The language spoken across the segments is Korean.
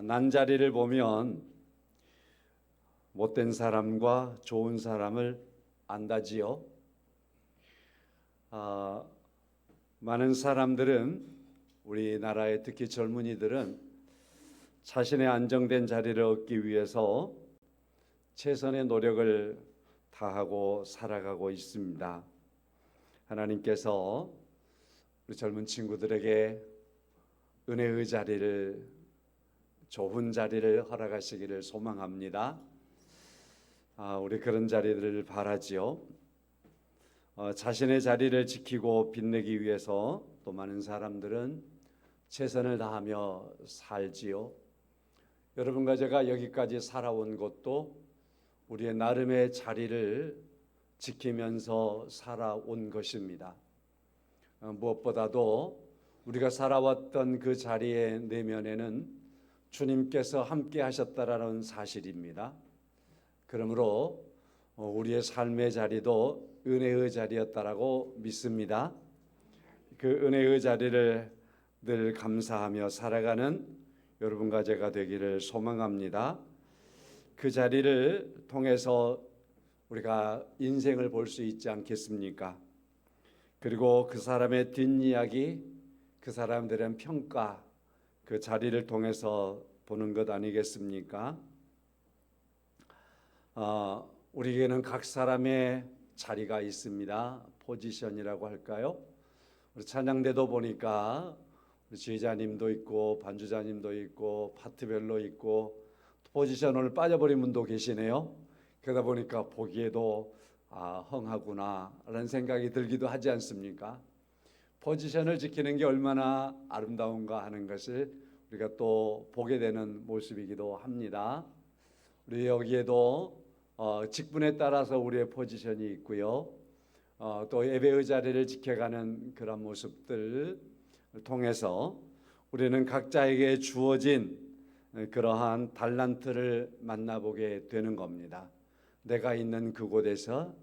난자리를 보면 못된 사람과 좋은 사람을 안다지요. 많은 사람들은, 우리나라의 특히 젊은이들은 자신의 안정된 자리를 얻기 위해서 최선의 노력을 다하고 살아가고 있습니다. 하나님께서 우리 젊은 친구들에게 은혜의 자리를, 좋은 자리를 허락하시기를 소망합니다. 우리 그런 자리들을 바라지요. 자신의 자리를 지키고 빛내기 위해서 또 많은 사람들은 최선을 다하며 살지요. 여러분과 제가 여기까지 살아온 것도 우리의 나름의 자리를 지키면서 살아온 것입니다. 무엇보다도 우리가 살아왔던 그 자리의 내면에는 주님께서 함께 하셨다라는 사실입니다. 그러므로 우리의 삶의 자리도 은혜의 자리였다라고 믿습니다. 그 은혜의 자리를 늘 감사하며 살아가는 여러분과 제가 되기를 소망합니다. 그 자리를 통해서 우리가 인생을 볼 수 있지 않겠습니까? 그리고 그 사람의 뒷이야기, 그 사람들의 평가, 그 자리를 통해서 보는 것 아니겠습니까? 우리에게는 각 사람의 자리가 있습니다. 포지션이라고 할까요? 우리 찬양대도 보니까 우리 지휘자님도 있고 반주자님도 있고 파트별로 있고 포지션 오늘 빠져버린 분도 계시네요. 그러다 보니까 보기에도 헝하구나 라는 생각이 들기도 하지 않습니까? 포지션을 지키는 게 얼마나 아름다운가 하는 것을 우리가 또 보게 되는 모습이기도 합니다. 우리 여기에도 직분에 따라서 우리의 포지션이 있고요. 또 예배의 자리를 지켜가는 그런 모습들을 통해서 우리는 각자에게 주어진 그러한 달란트를 만나보게 되는 겁니다. 내가 있는 그곳에서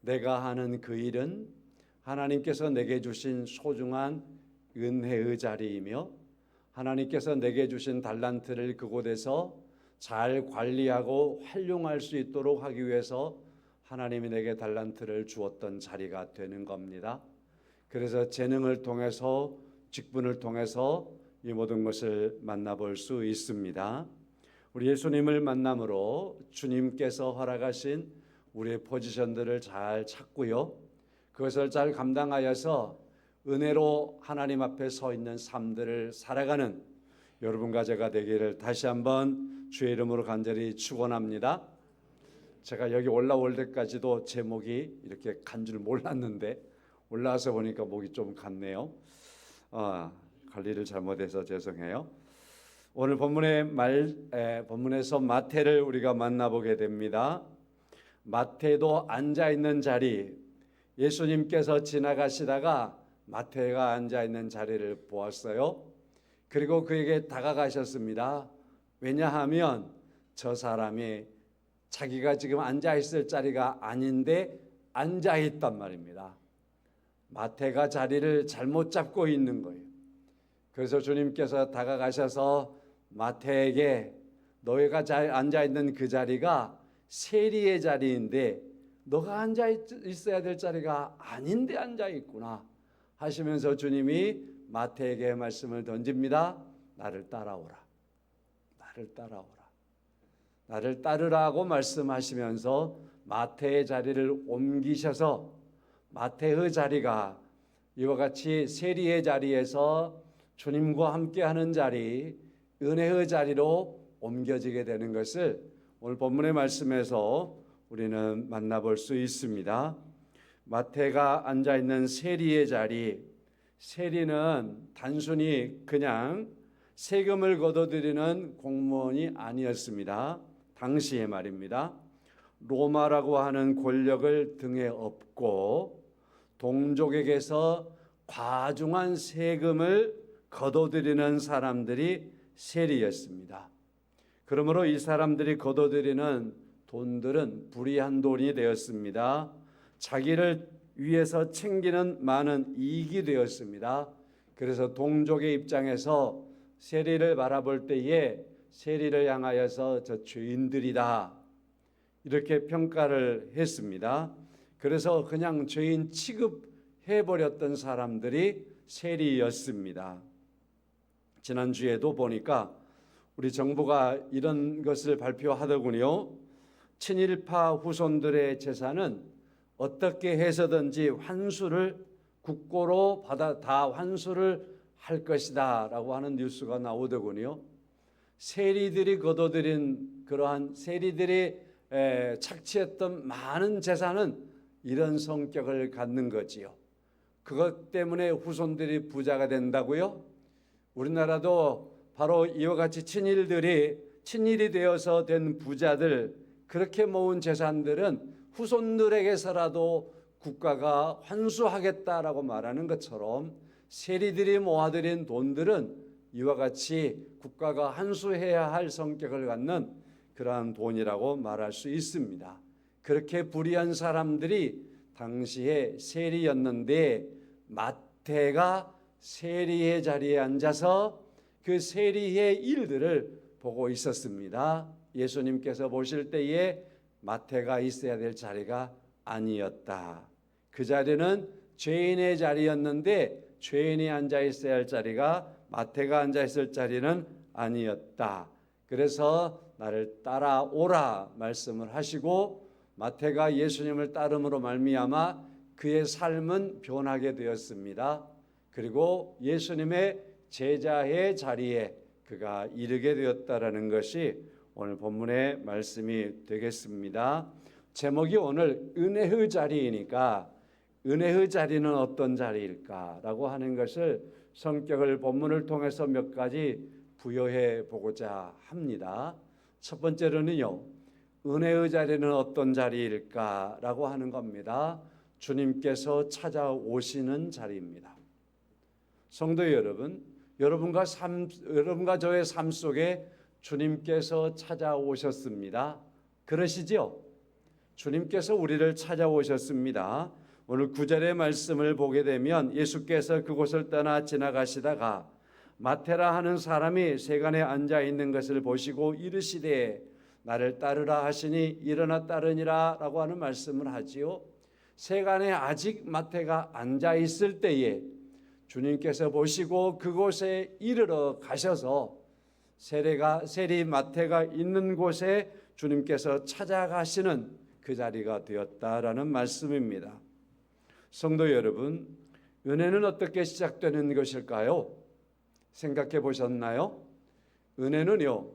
내가 하는 그 일은 하나님께서 내게 주신 소중한 은혜의 자리이며 하나님께서 내게 주신 달란트를 그곳에서 잘 관리하고 활용할 수 있도록 하기 위해서 하나님이 내게 달란트를 주었던 자리가 되는 겁니다. 그래서 재능을 통해서, 직분을 통해서 이 모든 것을 만나볼 수 있습니다. 우리 예수님을 만남으로 주님께서 허락하신 우리의 포지션들을 잘 찾고요. 그것을 잘 감당하여서 은혜로 하나님 앞에 서 있는 삶들을 살아가는 여러분과 제가 되기를 다시 한번 주의 이름으로 간절히 축원합니다. 제가 여기 올라올 때까지도 제 목이 이렇게 간 줄 몰랐는데 올라와서 보니까 목이 좀 갔네요. 관리를 잘못해서 죄송해요. 오늘 본문에서 마태를 우리가 만나보게 됩니다. 마태도 앉아있는 자리, 예수님께서 지나가시다가 마태가 앉아있는 자리를 보았어요. 그리고 그에게 다가가셨습니다. 왜냐하면 저 사람이 자기가 지금 앉아있을 자리가 아닌데 앉아있단 말입니다. 마태가 자리를 잘못 잡고 있는 거예요. 그래서 주님께서 다가가셔서 마태에게 너희가 앉아있는 그 자리가 세리의 자리인데 너가 앉아있어야 될 자리가 아닌데 앉아있구나 하시면서 주님이 마태에게 말씀을 던집니다. 나를 따라오라. 나를 따라오라. 나를 따르라고 말씀하시면서 마태의 자리를 옮기셔서 마태의 자리가 이와 같이 세리의 자리에서 주님과 함께하는 자리, 은혜의 자리로 옮겨지게 되는 것을 오늘 본문의 말씀에서 우리는 만나볼 수 있습니다. 마태가 앉아있는 세리의 자리, 세리는 단순히 그냥 세금을 걷어들이는 공무원이 아니었습니다. 당시에 말입니다. 로마라고 하는 권력을 등에 업고 동족에게서 과중한 세금을 걷어들이는 사람들이 세리였습니다. 그러므로 이 사람들이 걷어들이는 돈들은 불의한 돈이 되었습니다. 자기를 위해서 챙기는 많은 이익이 되었습니다. 그래서 동족의 입장에서 세리를 바라볼 때에 세리를 향하여서 저 죄인들이다 이렇게 평가를 했습니다. 그래서 그냥 죄인 취급해버렸던 사람들이 세리였습니다. 지난주에도 보니까 우리 정부가 이런 것을 발표하더군요. 친일파 후손들의 재산은 어떻게 해서든지 환수를 국고로 받아 다 환수를 할 것이다 라고 하는 뉴스가 나오더군요. 세리들이 거둬들인 그러한 세리들이 착취했던 많은 재산은 이런 성격을 갖는 거지요. 그것 때문에 후손들이 부자가 된다고요? 우리나라도 바로 이와 같이 친일이 되어서 된 부자들, 그렇게 모은 재산들은 후손들에게서라도 국가가 환수하겠다라고 말하는 것처럼 세리들이 모아들인 돈들은 이와 같이 국가가 환수해야 할 성격을 갖는 그러한 돈이라고 말할 수 있습니다. 그렇게 불의한 사람들이 당시에 세리였는데 마태가 세리의 자리에 앉아서 그 세리의 일들을 보고 있었습니다. 예수님께서 보실 때에 마태가 있어야 될 자리가 아니었다. 그 자리는 죄인의 자리였는데 죄인이 앉아 있어야 할 자리가 마태가 앉아 있을 자리는 아니었다. 그래서 나를 따라오라 말씀을 하시고 마태가 예수님을 따름으로 말미암아 그의 삶은 변하게 되었습니다. 그리고 예수님의 제자의 자리에 그가 이르게 되었다라는 것이 오늘 본문의 말씀이 되겠습니다. 제목이 오늘 은혜의 자리이니까 은혜의 자리는 어떤 자리일까라고 하는 것을 성격을 본문을 통해서 몇 가지 부여해 보고자 합니다. 첫 번째로는요, 은혜의 자리는 어떤 자리일까라고 하는 겁니다. 주님께서 찾아오시는 자리입니다. 성도 여러분, 여러분과 저의 삶 속에 주님께서 찾아오셨습니다. 그러시죠? 주님께서 우리를 찾아오셨습니다. 오늘 9절의 말씀을 보게 되면 예수께서 그곳을 떠나 지나가시다가 마테라 하는 사람이 세간에 앉아 있는 것을 보시고 이르시되 나를 따르라 하시니 일어나 따르니라 라고 하는 말씀을 하지요. 세간에 아직 마태가 앉아 있을 때에 주님께서 보시고 그곳에 이르러 가셔서 세리 마태가 있는 곳에 주님께서 찾아가시는 그 자리가 되었다라는 말씀입니다. 성도 여러분, 은혜는 어떻게 시작되는 것일까요? 생각해 보셨나요? 은혜는요,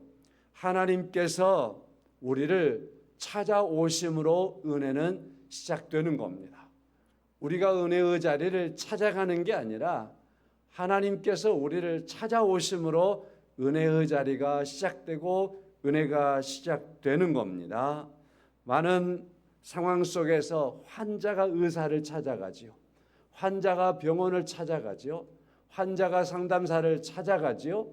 하나님께서 우리를 찾아오심으로 은혜는 시작되는 겁니다. 우리가 은혜의 자리를 찾아가는 게 아니라 하나님께서 우리를 찾아오심으로 은혜의 자리가 시작되고 은혜가 시작되는 겁니다. 많은 상황 속에서 환자가 의사를 찾아가지요. 환자가 병원을 찾아가지요. 환자가 상담사를 찾아가지요.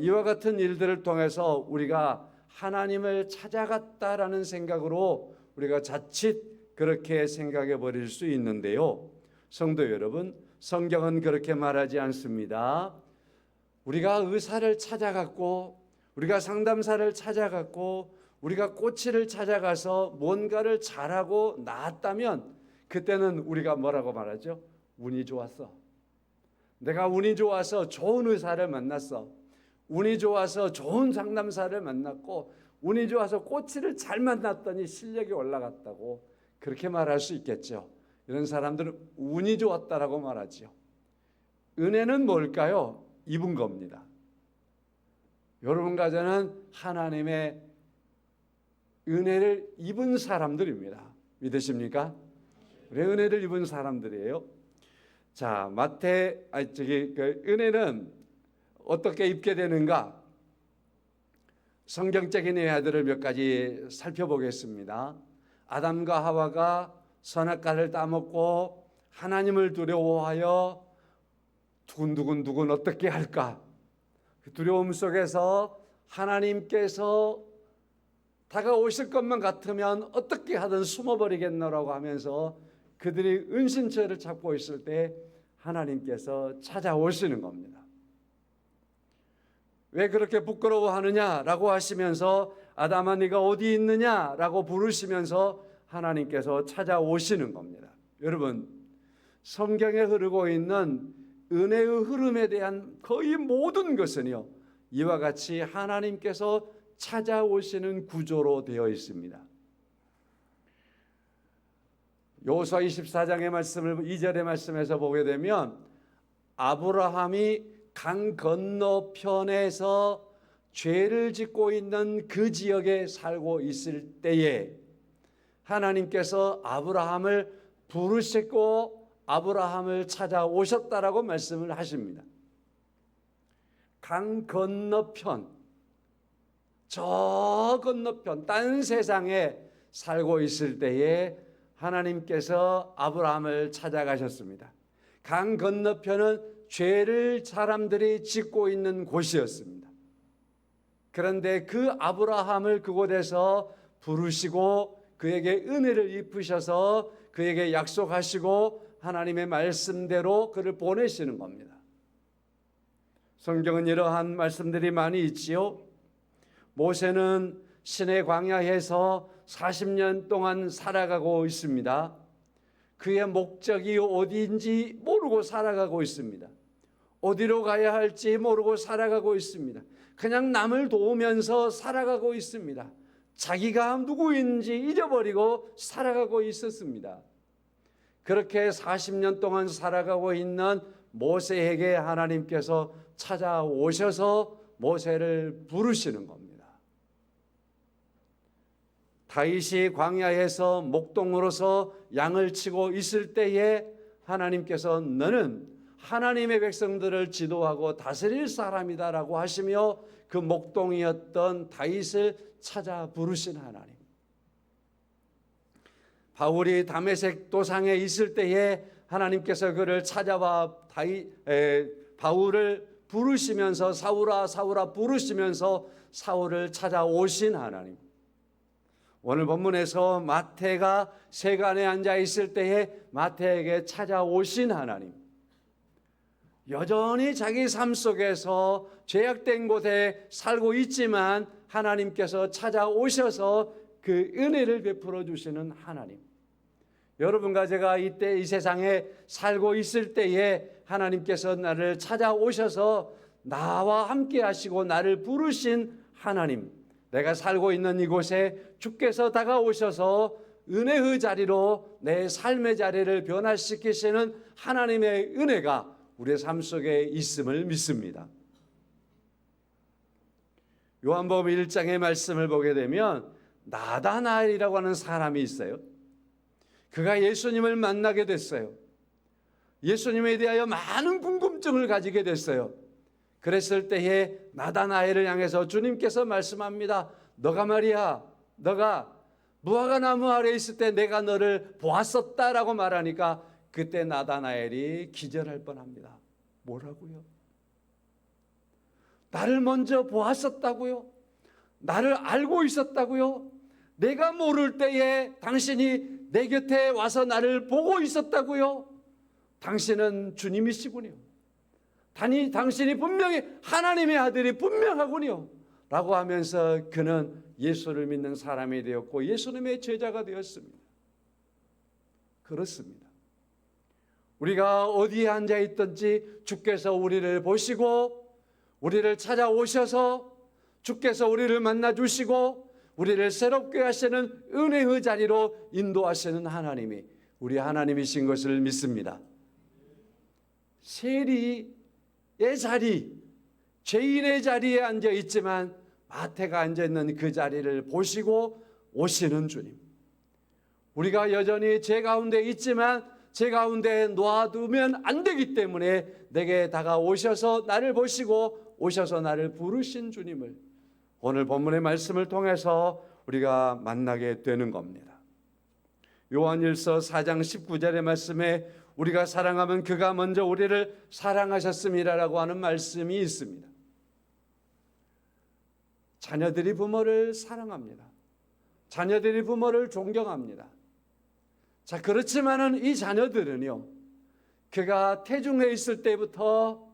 이와 같은 일들을 통해서 우리가 하나님을 찾아갔다라는 생각으로 우리가 자칫 그렇게 생각해 버릴 수 있는데요. 성도 여러분, 성경은 그렇게 말하지 않습니다. 우리가 의사를 찾아갔고 우리가 상담사를 찾아갔고 우리가 꼬치를 찾아가서 뭔가를 잘하고 나았다면 그때는 우리가 뭐라고 말하죠? 운이 좋았어. 내가 운이 좋아서 좋은 의사를 만났어. 운이 좋아서 좋은 상담사를 만났고 운이 좋아서 꼬치를 잘 만났더니 실력이 올라갔다고 그렇게 말할 수 있겠죠. 이런 사람들은 운이 좋았다라고 말하죠. 은혜는 뭘까요? 입은 겁니다. 여러분과 저는 하나님의 은혜를 입은 사람들입니다. 믿으십니까? 우리 은혜를 입은 사람들이에요. 자, 은혜는 어떻게 입게 되는가? 성경적인 예화들을 몇 가지 살펴보겠습니다. 아담과 하와가 선악과를 따먹고 하나님을 두려워하여 두근두근 어떻게 할까? 그 두려움 속에서 하나님께서 다가오실 것만 같으면 어떻게 하든 숨어버리겠노라고 하면서 그들이 은신처를 찾고 있을 때 하나님께서 찾아오시는 겁니다. 왜 그렇게 부끄러워하느냐라고 하시면서 아담아 네가 어디 있느냐라고 부르시면서 하나님께서 찾아오시는 겁니다. 여러분, 성경에 흐르고 있는 은혜의 흐름에 대한 거의 모든 것은요, 이와 같이 하나님께서 찾아오시는 구조로 되어 있습니다. 여호수아 24장의 말씀을 2절의 말씀에서 보게 되면 아브라함이 강 건너편에서 죄를 짓고 있는 그 지역에 살고 있을 때에 하나님께서 아브라함을 부르시고 아브라함을 찾아오셨다라고 말씀을 하십니다. 강 건너편, 저 건너편 딴 세상에 살고 있을 때에 하나님께서 아브라함을 찾아가셨습니다. 강 건너편은 죄를 사람들이 짓고 있는 곳이었습니다. 그런데 그 아브라함을 그곳에서 부르시고 그에게 은혜를 입히셔서 그에게 약속하시고 하나님의 말씀대로 그를 보내시는 겁니다. 성경은 이러한 말씀들이 많이 있지요. 모세는 시내 광야에서 40년 동안 살아가고 있습니다. 그의 목적이 어디인지 모르고 살아가고 있습니다. 어디로 가야 할지 모르고 살아가고 있습니다. 그냥 남을 도우면서 살아가고 있습니다. 자기가 누구인지 잊어버리고 살아가고 있었습니다. 그렇게 40년 동안 살아가고 있는 모세에게 하나님께서 찾아오셔서 모세를 부르시는 겁니다. 다윗이 광야에서 목동으로서 양을 치고 있을 때에 하나님께서 너는 하나님의 백성들을 지도하고 다스릴 사람이다라고 하시며 그 목동이었던 다윗을 찾아 부르신 하나님. 바울이 다메섹 도상에 있을 때에 하나님께서 그를 찾아와 바울을 부르시면서 사울아 사울아 부르시면서 사울을 찾아오신 하나님. 오늘 본문에서 마태가 세간에 앉아 있을 때에 마태에게 찾아오신 하나님. 여전히 자기 삶 속에서 죄악된 곳에 살고 있지만 하나님께서 찾아오셔서 그 은혜를 베풀어 주시는 하나님. 여러분과 제가 이때 이 세상에 살고 있을 때에 하나님께서 나를 찾아오셔서 나와 함께 하시고 나를 부르신 하나님. 내가 살고 있는 이곳에 주께서 다가오셔서 은혜의 자리로 내 삶의 자리를 변화시키시는 하나님의 은혜가 우리의 삶 속에 있음을 믿습니다. 요한복음 1장의 말씀을 보게 되면 나다나엘이라고 하는 사람이 있어요. 그가 예수님을 만나게 됐어요. 예수님에 대하여 많은 궁금증을 가지게 됐어요. 그랬을 때에 나다나엘을 향해서 주님께서 말씀합니다. 너가 말이야, 너가 무화과나무 아래에 있을 때 내가 너를 보았었다라고 말하니까 그때 나다나엘이 기절할 뻔합니다. 뭐라고요? 나를 먼저 보았었다고요? 나를 알고 있었다고요? 내가 모를 때에 당신이 내 곁에 와서 나를 보고 있었다고요? 당신은 주님이시군요. 당신이 분명히 하나님의 아들이 분명하군요. 라고 하면서 그는 예수를 믿는 사람이 되었고 예수님의 제자가 되었습니다. 그렇습니다. 우리가 어디에 앉아 있든지 주께서 우리를 보시고 우리를 찾아오셔서 주께서 우리를 만나 주시고 우리를 새롭게 하시는 은혜의 자리로 인도하시는 하나님이 우리 하나님이신 것을 믿습니다. 세리의 자리, 죄인의 자리에 앉아 있지만 마태가 앉아 있는 그 자리를 보시고 오시는 주님. 우리가 여전히 죄 가운데 있지만 죄 가운데 놓아두면 안 되기 때문에 내게 다가오셔서 나를 보시고 오셔서 나를 부르신 주님을 오늘 본문의 말씀을 통해서 우리가 만나게 되는 겁니다. 요한일서 4장 19절의 말씀에 우리가 사랑하면 그가 먼저 우리를 사랑하셨음이라고 하는 말씀이 있습니다. 자녀들이 부모를 사랑합니다. 자녀들이 부모를 존경합니다. 자, 그렇지만은 이 자녀들은요, 그가 태중에 있을 때부터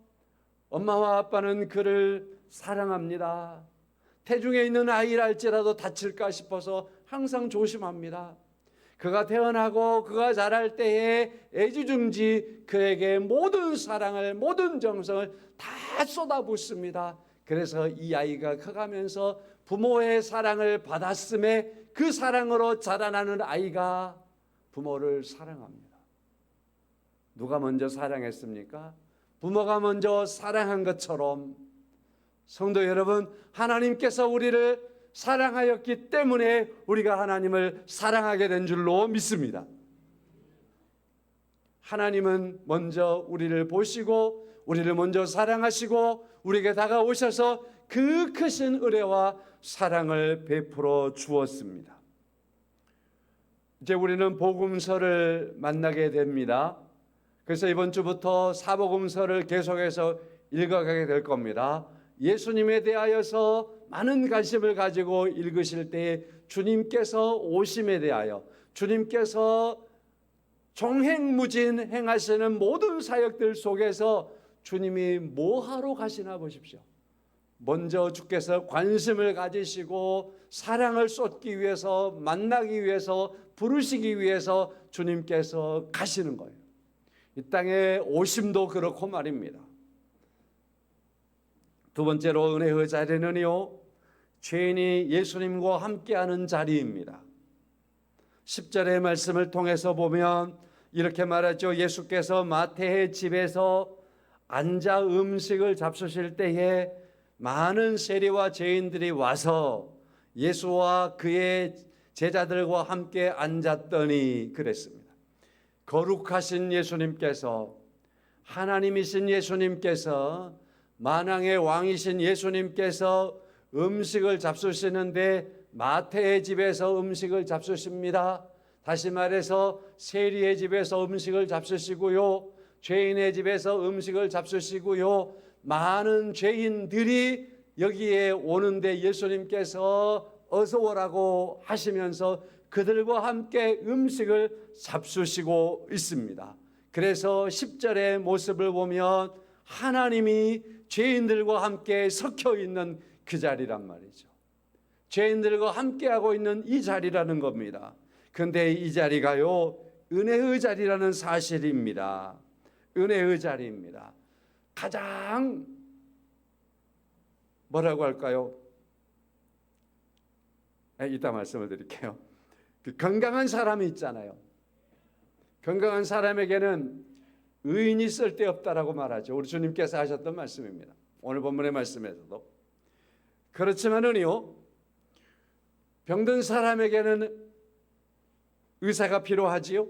엄마와 아빠는 그를 사랑합니다. 태중에 있는 아이라 할지라도 다칠까 싶어서 항상 조심합니다. 그가 태어나고 그가 자랄 때에 애지중지 그에게 모든 사랑을, 모든 정성을 다 쏟아붓습니다. 그래서 이 아이가 커가면서 부모의 사랑을 받았음에 그 사랑으로 자라나는 아이가 부모를 사랑합니다. 누가 먼저 사랑했습니까? 부모가 먼저 사랑한 것처럼 성도 여러분, 하나님께서 우리를 사랑하였기 때문에 우리가 하나님을 사랑하게 된 줄로 믿습니다. 하나님은 먼저 우리를 보시고 우리를 먼저 사랑하시고 우리에게 다가오셔서 그 크신 은혜와 사랑을 베풀어 주었습니다. 이제 우리는 복음서를 만나게 됩니다. 그래서 이번 주부터 사복음서를 계속해서 읽어가게 될 겁니다. 예수님에 대하여서 많은 관심을 가지고 읽으실 때에 주님께서 오심에 대하여, 주님께서 종행무진 행하시는 모든 사역들 속에서 주님이 뭐하러 가시나 보십시오. 먼저 주께서 관심을 가지시고 사랑을 쏟기 위해서, 만나기 위해서, 부르시기 위해서 주님께서 가시는 거예요. 이 땅에 오심도 그렇고 말입니다. 두 번째로 은혜의 자리는요, 죄인이 예수님과 함께하는 자리입니다. 10절의 말씀을 통해서 보면 이렇게 말하죠. 예수께서 마태의 집에서 앉아 음식을 잡수실 때에 많은 세리와 죄인들이 와서 예수와 그의 제자들과 함께 앉았더니 그랬습니다. 거룩하신 예수님께서, 하나님이신 예수님께서, 만왕의 왕이신 예수님께서 음식을 잡수시는데 마태의 집에서 음식을 잡수십니다. 다시 말해서 세리의 집에서 음식을 잡수시고요, 죄인의 집에서 음식을 잡수시고요, 많은 죄인들이 여기에 오는데 예수님께서 어서 오라고 하시면서 그들과 함께 음식을 잡수시고 있습니다. 그래서 10절의 모습을 보면 하나님이 죄인들과 함께 섞여 있는 그 자리란 말이죠. 죄인들과 함께하고 있는 이 자리라는 겁니다. 그런데 이 자리가요, 은혜의 자리라는 사실입니다. 은혜의 자리입니다. 가장 뭐라고 할까요? 이따 말씀을 드릴게요. 그 건강한 사람이 있잖아요. 건강한 사람에게는 의인이 쓸데없다라고 말하죠. 우리 주님께서 하셨던 말씀입니다. 오늘 본문의 말씀에서도. 그렇지만은요, 병든 사람에게는 의사가 필요하지요.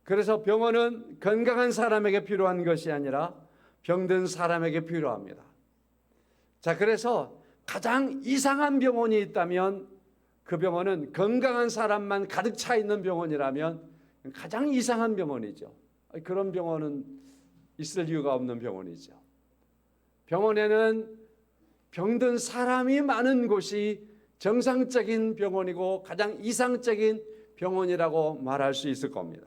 그래서 병원은 건강한 사람에게 필요한 것이 아니라 병든 사람에게 필요합니다. 자, 그래서 가장 이상한 병원이 있다면 그 병원은 건강한 사람만 가득 차 있는 병원이라면 가장 이상한 병원이죠. 그런 병원은 있을 이유가 없는 병원이죠. 병원에는 병든 사람이 많은 곳이 정상적인 병원이고 가장 이상적인 병원이라고 말할 수 있을 겁니다.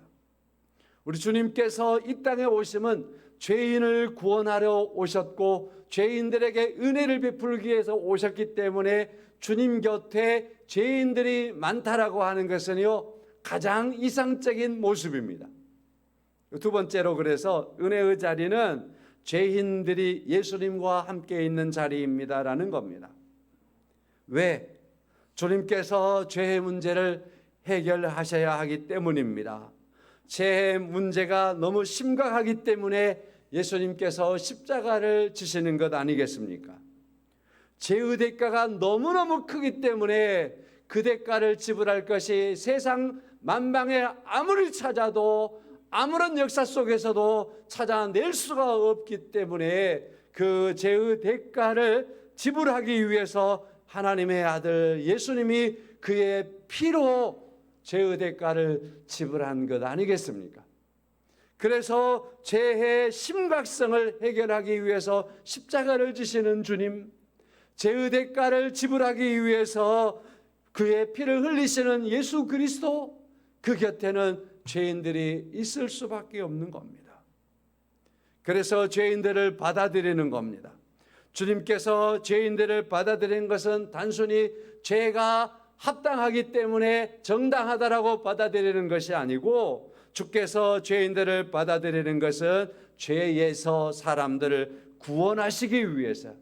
우리 주님께서 이 땅에 오심은 죄인을 구원하러 오셨고 죄인들에게 은혜를 베풀기 위해서 오셨기 때문에 주님 곁에 죄인들이 많다라고 하는 것은요, 가장 이상적인 모습입니다. 두 번째로, 그래서 은혜의 자리는 죄인들이 예수님과 함께 있는 자리입니다라는 겁니다. 왜? 주님께서 죄의 문제를 해결하셔야 하기 때문입니다. 죄의 문제가 너무 심각하기 때문에 예수님께서 십자가를 지시는 것 아니겠습니까? 죄의 대가가 너무너무 크기 때문에 그 대가를 지불할 것이 세상 만방에 아무리 찾아도 아무런 역사 속에서도 찾아낼 수가 없기 때문에 그 죄의 대가를 지불하기 위해서 하나님의 아들 예수님이 그의 피로 죄의 대가를 지불한 것 아니겠습니까? 그래서 죄의 심각성을 해결하기 위해서 십자가를 지시는 주님, 죄의 대가를 지불하기 위해서 그의 피를 흘리시는 예수 그리스도, 그 곁에는 죄인들이 있을 수밖에 없는 겁니다. 그래서 죄인들을 받아들이는 겁니다. 주님께서 죄인들을 받아들이는 것은 단순히 죄가 합당하기 때문에 정당하다라고 받아들이는 것이 아니고, 주께서 죄인들을 받아들이는 것은 죄에서 사람들을 구원하시기 위해서,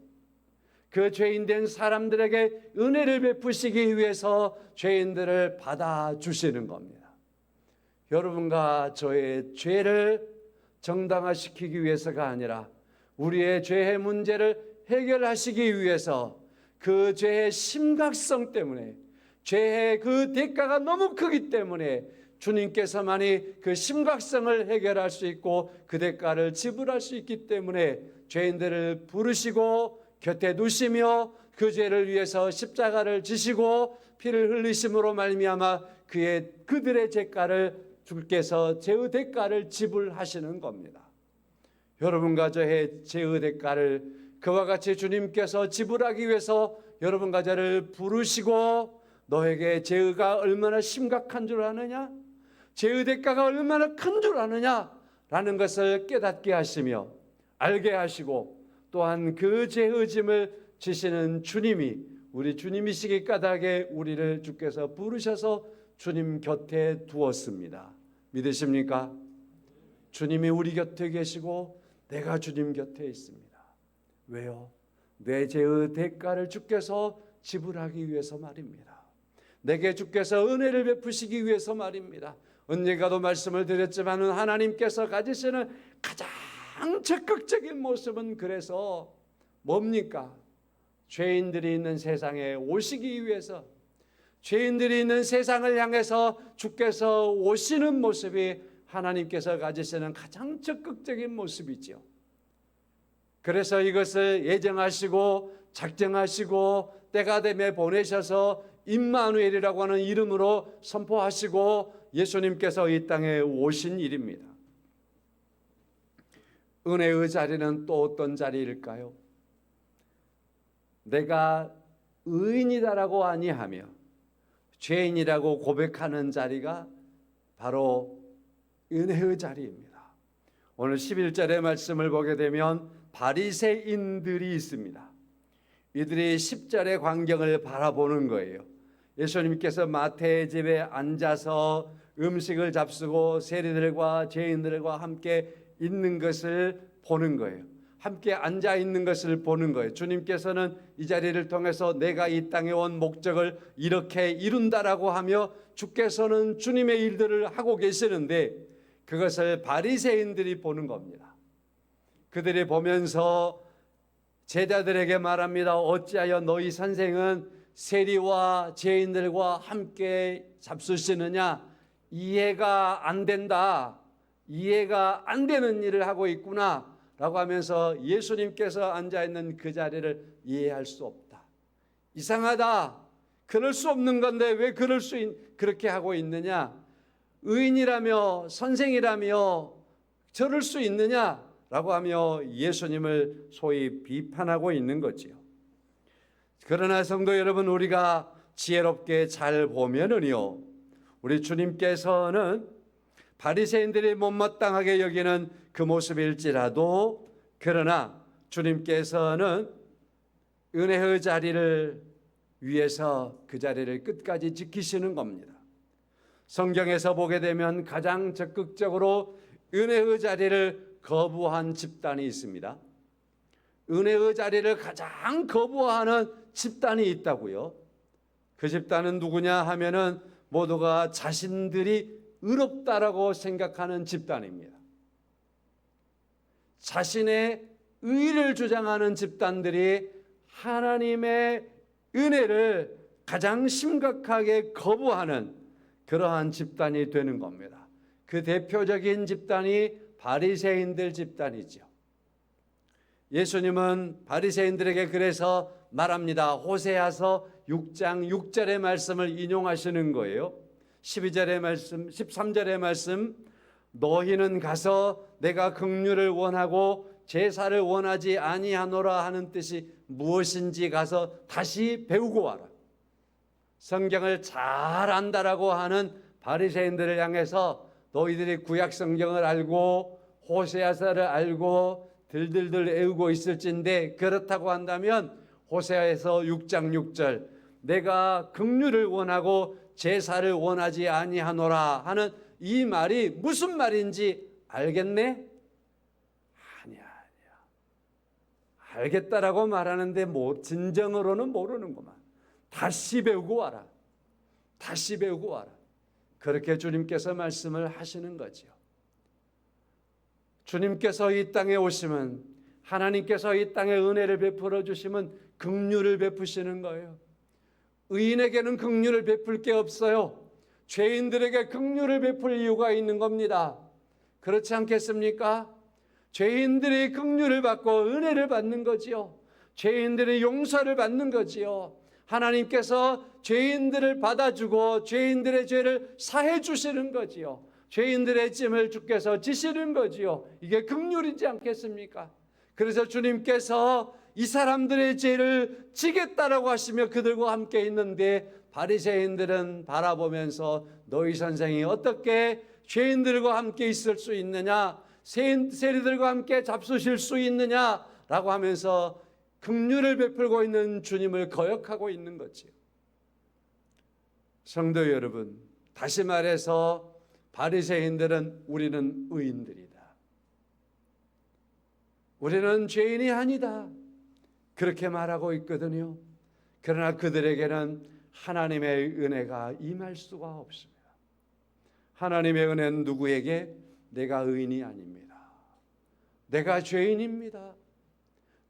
그 죄인된 사람들에게 은혜를 베푸시기 위해서 죄인들을 받아주시는 겁니다. 여러분과 저의 죄를 정당화시키기 위해서가 아니라 우리의 죄의 문제를 해결하시기 위해서, 그 죄의 심각성 때문에, 죄의 그 대가가 너무 크기 때문에 주님께서만이 그 심각성을 해결할 수 있고 그 대가를 지불할 수 있기 때문에 죄인들을 부르시고 곁에 두시며 그 죄를 위해서 십자가를 지시고 피를 흘리심으로 말미암아 그들의 죄가를 주께서 죄의 대가를 지불하시는 겁니다. 여러분과 저의 죄의 대가를 그와 같이 주님께서 지불하기 위해서 여러분과 저를 부르시고, 너에게 죄가 얼마나 심각한 줄 아느냐, 죄의 대가가 얼마나 큰 줄 아느냐 라는 것을 깨닫게 하시며 알게 하시고, 또한 그 죄의 짐을 지시는 주님이 우리 주님이시기 까닭에 우리를 주께서 부르셔서 주님 곁에 두었습니다. 믿으십니까? 주님이 우리 곁에 계시고 내가 주님 곁에 있습니다. 왜요? 내 죄의 대가를 주께서 지불하기 위해서 말입니다. 내게 주께서 은혜를 베푸시기 위해서 말입니다. 언젠가도 말씀을 드렸지만 하나님께서 가지시는 가장 적극적인 모습은 그래서 뭡니까? 죄인들이 있는 세상에 오시기 위해서, 죄인들이 있는 세상을 향해서 주께서 오시는 모습이 하나님께서 가지시는 가장 적극적인 모습이죠. 그래서 이것을 예정하시고 작정하시고 때가 되매 보내셔서 임마누엘이라고 하는 이름으로 선포하시고 예수님께서 이 땅에 오신 일입니다. 은혜의 자리는 또 어떤 자리일까요? 내가 의인이다라고 아니하며 죄인이라고 고백하는 자리가 바로 은혜의 자리입니다. 오늘 11절의 말씀을 보게 되면 바리새인들이 있습니다. 이들이 10절의 광경을 바라보는 거예요. 예수님께서 마태의 집에 앉아서 음식을 잡수고 세리들과 죄인들과 함께 있는 것을 보는 거예요. 함께 앉아 있는 것을 보는 거예요. 주님께서는 이 자리를 통해서 내가 이 땅에 온 목적을 이렇게 이룬다라고 하며 주께서는 주님의 일들을 하고 계시는데 그것을 바리새인들이 보는 겁니다. 그들이 보면서 제자들에게 말합니다. 어찌하여 너희 선생은 세리와 죄인들과 함께 잡수시느냐? 이해가 안 된다. 이해가 안 되는 일을 하고 있구나 라고 하면서 예수님께서 앉아있는 그 자리를 이해할 수 없다. 이상하다. 그럴 수 없는 건데 왜 그렇게 하고 있느냐? 의인이라며 선생이라며 저럴 수 있느냐? 라고 하며 예수님을 소위 비판하고 있는 거지요. 그러나 성도 여러분, 우리가 지혜롭게 잘 보면은요, 우리 주님께서는 바리새인들이 못마땅하게 여기는 그 모습일지라도 그러나 주님께서는 은혜의 자리를 위해서 그 자리를 끝까지 지키시는 겁니다. 성경에서 보게 되면 가장 적극적으로 은혜의 자리를 거부한 집단이 있습니다. 은혜의 자리를 가장 거부하는 집단이 있다고요. 그 집단은 누구냐 하면은 모두가 자신들이 의롭다라고 생각하는 집단입니다. 자신의 의를 주장하는 집단들이 하나님의 은혜를 가장 심각하게 거부하는 그러한 집단이 되는 겁니다. 그 대표적인 집단이 바리새인들 집단이죠. 예수님은 바리새인들에게 그래서 말합니다. 호세아서 6장 6절의 말씀을 인용하시는 거예요. 12절의 말씀, 13절의 말씀, 너희는 가서 내가 긍휼을 원하고 제사를 원하지 아니하노라 하는 뜻이 무엇인지 가서 다시 배우고 와라. 성경을 잘 안다라고 하는 바리새인들을 향해서 너희들이 구약 성경을 알고 호세아서를 알고 들들들 애우고 있을진데, 그렇다고 한다면 호세아에서 6장 6절 내가 긍휼을 원하고 제사를 원하지 아니하노라 하는 이 말이 무슨 말인지 알겠네? 아니야. 알겠다라고 말하는데 진정으로는 모르는구만. 다시 배우고 와라. 다시 배우고 와라. 그렇게 주님께서 말씀을 하시는 거지요. 주님께서 이 땅에 오시면, 하나님께서 이 땅에 은혜를 베풀어 주시면 긍휼을 베푸시는 거예요. 의인에게는 긍휼을 베풀 게 없어요. 죄인들에게 긍휼을 베풀 이유가 있는 겁니다. 그렇지 않겠습니까? 죄인들이 긍휼을 받고 은혜를 받는 거지요. 죄인들이 용서를 받는 거지요. 하나님께서 죄인들을 받아주고 죄인들의 죄를 사해 주시는 거지요. 죄인들의 짐을 주께서 지시는 거지요. 이게 긍휼이지 않겠습니까? 그래서 주님께서 이 사람들의 죄를 지겠다라고 하시며 그들과 함께 있는데, 바리새인들은 바라보면서 너희 선생이 어떻게 죄인들과 함께 있을 수 있느냐, 세리들과 함께 잡수실 수 있느냐라고 하면서 긍휼을 베풀고 있는 주님을 거역하고 있는 거지요. 성도 여러분, 다시 말해서 바리새인들은 우리는 의인들이다, 우리는 죄인이 아니다, 그렇게 말하고 있거든요. 그러나 그들에게는 하나님의 은혜가 임할 수가 없습니다. 하나님의 은혜는 누구에게? 내가 의인이 아닙니다, 내가 죄인입니다,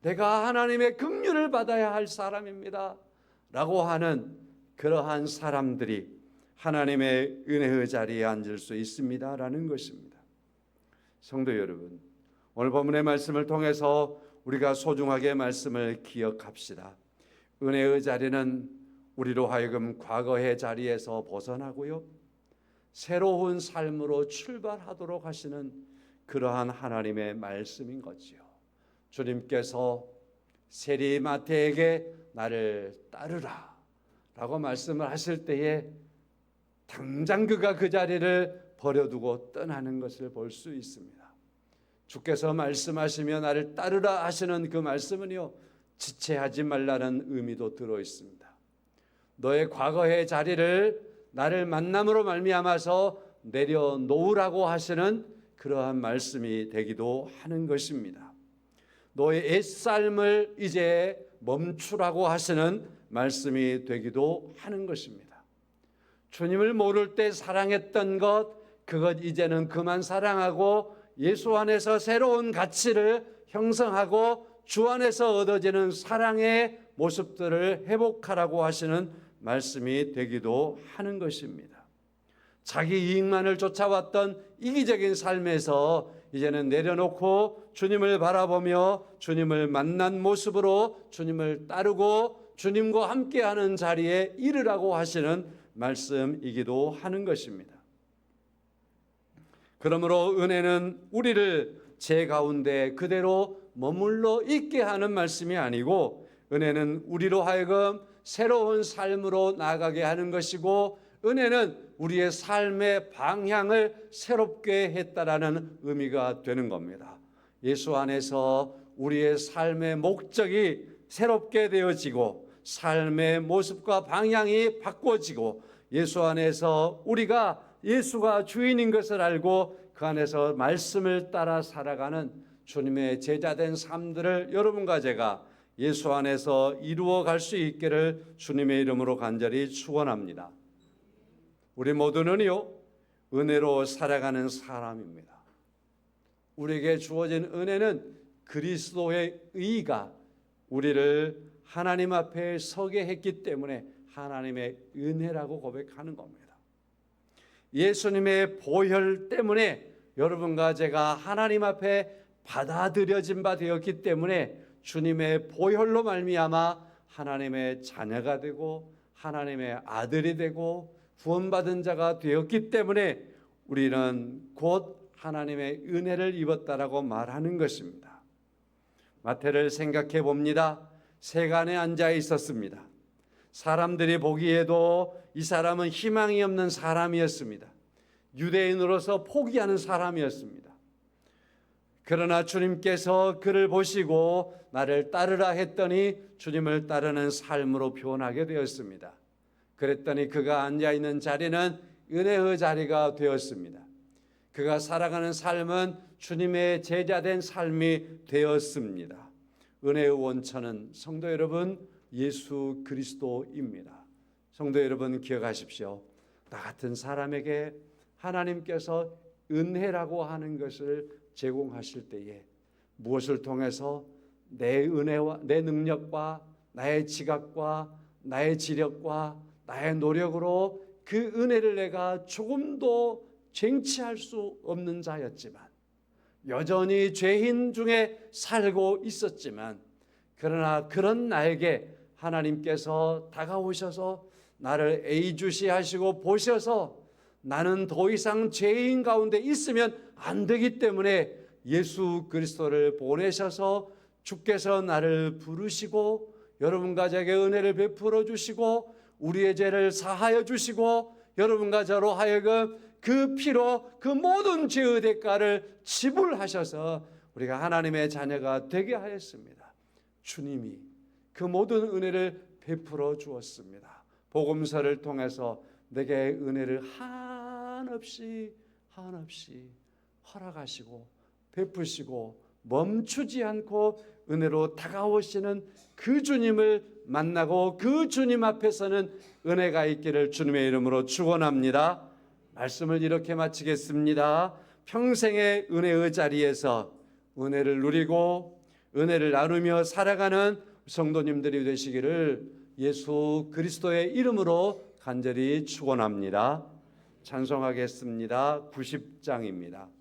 내가 하나님의 긍휼을 받아야 할 사람입니다 라고 하는 그러한 사람들이 하나님의 은혜의 자리에 앉을 수 있습니다 라는 것입니다. 성도 여러분, 오늘 본문의 말씀을 통해서 우리가 소중하게 말씀을 기억합시다. 은혜의 자리는 우리로 하여금 과거의 자리에서 벗어나고요, 새로운 삶으로 출발하도록 하시는 그러한 하나님의 말씀인 거지요. 주님께서 세리 마태에게 나를 따르라 라고 말씀을 하실 때에 당장 그가 그 자리를 버려두고 떠나는 것을 볼 수 있습니다. 주께서 말씀하시며 나를 따르라 하시는 그 말씀은요, 지체하지 말라는 의미도 들어 있습니다. 너의 과거의 자리를 나를 만남으로 말미암아서 내려놓으라고 하시는 그러한 말씀이 되기도 하는 것입니다. 너의 옛삶을 이제 멈추라고 하시는 말씀이 되기도 하는 것입니다. 주님을 모를 때 사랑했던 것, 그것 이제는 그만 사랑하고 예수 안에서 새로운 가치를 형성하고 주 안에서 얻어지는 사랑의 모습들을 회복하라고 하시는 말씀이 되기도 하는 것입니다. 자기 이익만을 쫓아왔던 이기적인 삶에서 이제는 내려놓고 주님을 바라보며 주님을 만난 모습으로 주님을 따르고 주님과 함께하는 자리에 이르라고 하시는 말씀이기도 하는 것입니다. 그러므로 은혜는 우리를 제 가운데 그대로 머물러 있게 하는 말씀이 아니고, 은혜는 우리로 하여금 새로운 삶으로 나아가게 하는 것이고, 은혜는 우리의 삶의 방향을 새롭게 했다라는 의미가 되는 겁니다. 예수 안에서 우리의 삶의 목적이 새롭게 되어지고 삶의 모습과 방향이 바꿔지고, 예수 안에서 우리가 예수가 주인인 것을 알고 그 안에서 말씀을 따라 살아가는 주님의 제자된 삶들을 여러분과 제가 예수 안에서 이루어 갈 수 있기를 주님의 이름으로 간절히 축원합니다. 우리 모두는요, 은혜로 살아가는 사람입니다. 우리에게 주어진 은혜는 그리스도의 의가 우리를 하나님 앞에 서게 했기 때문에 하나님의 은혜라고 고백하는 겁니다. 예수님의 보혈 때문에 여러분과 제가 하나님 앞에 받아들여진 바 되었기 때문에 주님의 보혈로 말미암아 하나님의 자녀가 되고 하나님의 아들이 되고 구원받은 자가 되었기 때문에 우리는 곧 하나님의 은혜를 입었다라고 말하는 것입니다. 마태를 생각해 봅니다. 세간에 앉아 있었습니다. 사람들이 보기에도 이 사람은 희망이 없는 사람이었습니다. 유대인으로서 포기하는 사람이었습니다. 그러나 주님께서 그를 보시고 나를 따르라 했더니 주님을 따르는 삶으로 변하게 되었습니다. 그랬더니 그가 앉아있는 자리는 은혜의 자리가 되었습니다. 그가 살아가는 삶은 주님의 제자된 삶이 되었습니다. 은혜의 원천은 성도 여러분 예수 그리스도입니다. 성도 여러분 기억하십시오. 나 같은 사람에게 하나님께서 은혜라고 하는 것을 제공하실 때에 무엇을 통해서 내 은혜와 내 능력과 나의 지각과 나의 지력과 나의 노력으로 그 은혜를 내가 조금도 쟁취할 수 없는 자였지만 여전히 죄인 중에 살고 있었지만 그러나 그런 나에게 하나님께서 다가오셔서 나를 애주시하시고 보셔서 나는 더 이상 죄인 가운데 있으면 안 되기 때문에 예수 그리스도를 보내셔서 주께서 나를 부르시고 여러분과 저에게 은혜를 베풀어 주시고 우리의 죄를 사하여 주시고 여러분과 저로 하여금 그 피로 그 모든 죄의 대가를 지불하셔서 우리가 하나님의 자녀가 되게 하였습니다. 주님이 그 모든 은혜를 베풀어 주었습니다. 복음서를 통해서 내게 은혜를 한없이 허락하시고 베푸시고 멈추지 않고 은혜로 다가오시는 그 주님을 만나고 그 주님 앞에서는 은혜가 있기를 주님의 이름으로 축원합니다. 말씀을 이렇게 마치겠습니다. 평생의 은혜의 자리에서 은혜를 누리고 은혜를 나누며 살아가는 성도님들이 되시기를 예수 그리스도의 이름으로 간절히 축원합니다. 찬송하겠습니다. 90장입니다.